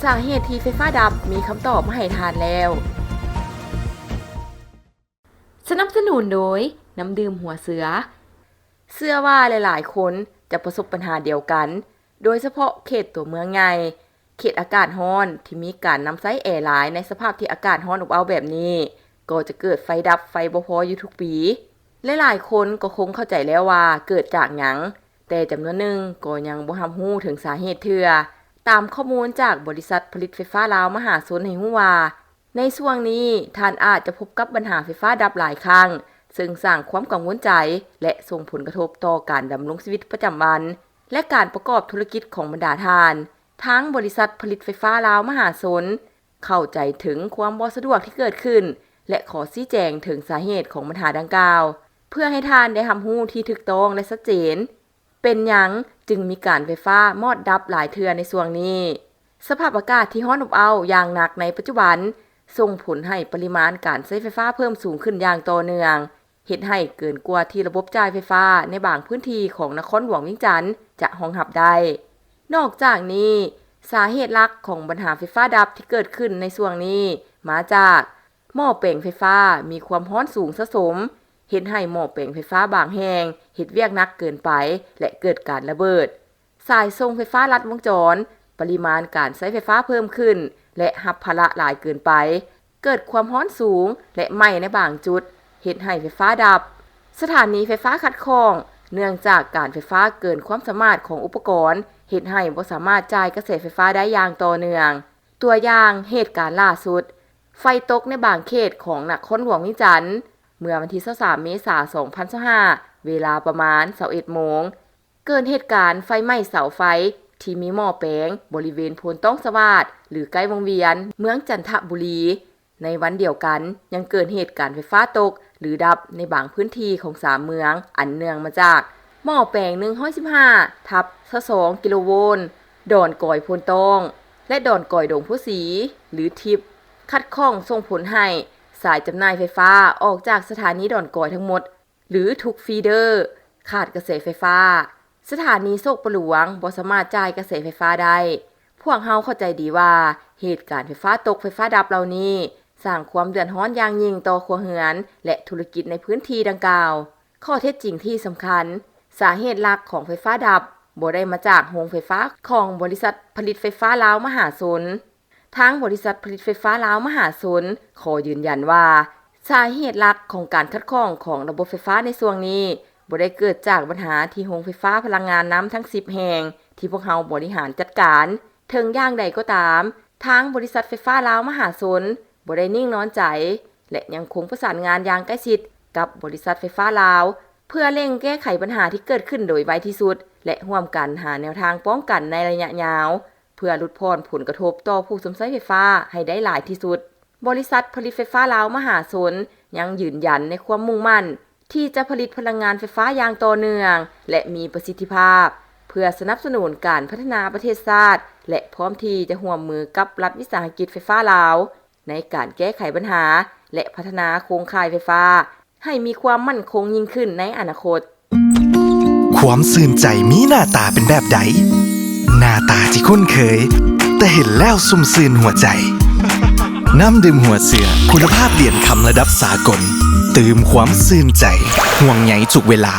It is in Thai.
สาเหตุที่ไฟฟ้าดับมีคำตอบมาให้ทานแล้วสนับสนุนโดยน้ำดื่มหัวเสือเชื่อว่าหลายๆคนจะประสบปัญหาเดียวกันโดยเฉพาะเขตตัวเมืองใหญ่เขตอากาศร้อนที่มีการนำไซแอร์หลายในสภาพที่อากาศร้อนอบอ้าวแบบนี้ก็จะเกิดไฟดับไฟบ่พออยู่ทุกปีหลายๆคนก็คงเข้าใจแล้วว่าเกิดจากหยังแต่จำนวนหนึ่งก็ยังบ่รู้ถึงสาเหตุเทื่อตามข้อมูลจากบริษัทผลิตไฟฟ้าลาวมหาชนให้รู้ว่าในช่วงนี้ท่านอาจจะพบกับปัญหาไฟฟ้าดับหลายครั้งซึ่งสร้างความกังวลใจและส่งผลกระทบต่อการดำรงชีวิตประจำวันและการประกอบธุรกิจของบรรดาท่านทั้งบริษัทผลิตไฟฟ้าลาวมหาชนเข้าใจถึงความบ่สะดวกที่เกิดขึ้นและขอชี้แจงถึงสาเหตุของปัญหาดังกล่าวเพื่อให้ท่านได้รู้ที่ถูกต้องและชัดเจนเป็นหยังจึงมีการไฟฟ้ามอดดับหลายเทื่อในช่วงนี้สภาพอากาศที่ร้อนอบอ้าวอย่างหนักในปัจจุบันส่งผลให้ปริมาณการใช้ไฟฟ้าเพิ่มสูงขึ้นอย่างต่อเนื่องเฮ็ดให้เกินกว่าที่ระบบจ่ายไฟฟ้าในบางพื้นที่ของนครหลวงเวียงจันทน์จะรองรับได้นอกจากนี้สาเหตุหลักของปัญหาไฟฟ้าดับที่เกิดขึ้นในช่วงนี้มาจากหม้อแปลงไฟฟ้ามีความร้อนสูงสะสมเฮ็ดให้หม้อแปลงไฟฟ้าบางแห่งเฮ็ดเวียกหนักเกินไปและเกิดการระเบิดสายส่งไฟฟ้าลัดวงจรปริมาณการใช้ไฟฟ้าเพิ่มขึ้นและรับภาระหลายเกินไปเกิดความร้อนสูงและไหม้ในบางจุดเฮ็ดให้ไฟฟ้าดับสถานีไฟฟ้าขัดข้องเนื่องจากการไฟฟ้าเกินความสามารถของอุปกรณ์เฮ็ดให้บ่สามารถจ่ายกระแสไฟฟ้าได้อย่างต่อเนื่องตัวอย่างเหตุการณ์ล่าสุดไฟตกในบางเขตของนครหลวงเวียงจันทน์เมื่อวันที่23เมษายน2025เวลาประมาณ 21:00 นเกิดเหตุการณ์ไฟไหม้เสาไฟที่มีหม้อแปลงบริเวณโพนต้องสวัสดิ์หรือใกล้วงเวียนเมืองจันทบุรีในวันเดียวกันยังเกิดเหตุการณ์ไฟฟ้าตกหรือดับในบางพื้นที่ของ3เมืองอันเนื่องมาจากหม้อแปลง115/2 กิโลโวลต์ดอนกอยโพนต้องและดอนกอยดงผู้สีหรือทิพขัดข้องส่งผลให้สายจำหน่ายไฟฟ้าออกจากสถานีดอนกอยทั้งหมดหรือทุกฟีเดอร์ขาดกระแสไฟฟ้าสถานีโศกปหลวงบ่สามารถจ่ายกระแสไฟฟ้าได้พวกเฮาเข้าใจดีว่าเหตุการณ์ไฟฟ้าตกไฟฟ้าดับเหล่านี้สร้างความเดือดร้อนอย่างยิ่งต่อครัวเรือนและธุรกิจในพื้นที่ดังกล่าวข้อเท็จจริงที่สำคัญสาเหตุหลักของไฟฟ้าดับบ่ได้มาจากโรงไฟฟ้าของบริษัทผลิตไฟฟ้าลาวมหาชนทางบริษัทผลิตไฟฟ้าลาวมหาชนขอยืนยันว่าสาเหตุหลักของการขัดข้องของระบบไฟฟ้าในช่วงนี้บ่ได้เกิดจากปัญหาที่โรงไฟฟ้าพลังงานน้ำทั้ง10แห่งที่พวกเฮาบริหารจัดการถึงอย่างใดก็ตามทางบริษัทไฟฟ้าลาวมหาชนบ่ได้นิ่งนอนใจและยังคงประสานงานอย่างใกล้ชิดกับบริษัทไฟฟ้าลาวเพื่อเร่งแก้ไขปัญหาที่เกิดขึ้นโดยไวที่สุดและร่วมกันหาแนวทางป้องกันในระยะยาวเพื่อลดพ้นผลกระทบต่อผู้ใช้ไฟฟ้าให้ได้หลายที่สุดบริษัทผลิตไฟฟ้าลาวมหาชนยังยืนยันในความมุ่งมั่นที่จะผลิตพลังงานไฟฟ้าอย่างต่อเนื่องและมีประสิทธิภาพเพื่อสนับสนุนการพัฒนาประเทศชาติและพร้อมที่จะร่วมมือกับรัฐวิสาหกิจไฟฟ้าลาวในการแก้ไขปัญหาและพัฒนาโครงข่ายไฟฟ้าให้มีความมั่นคงยิ่งขึ้นในอนาคตความซื่นใจมีหน้าตาเป็นแบบใดหน้าตาที่คุ้นเคยแต่เห็นแล้วซุ่มซื่นหัวใจน้ำดื่มหัวเสือคุณภาพเหรียญคำระดับสากลตื่มความซื่นใจห่วงใยทุกเวลา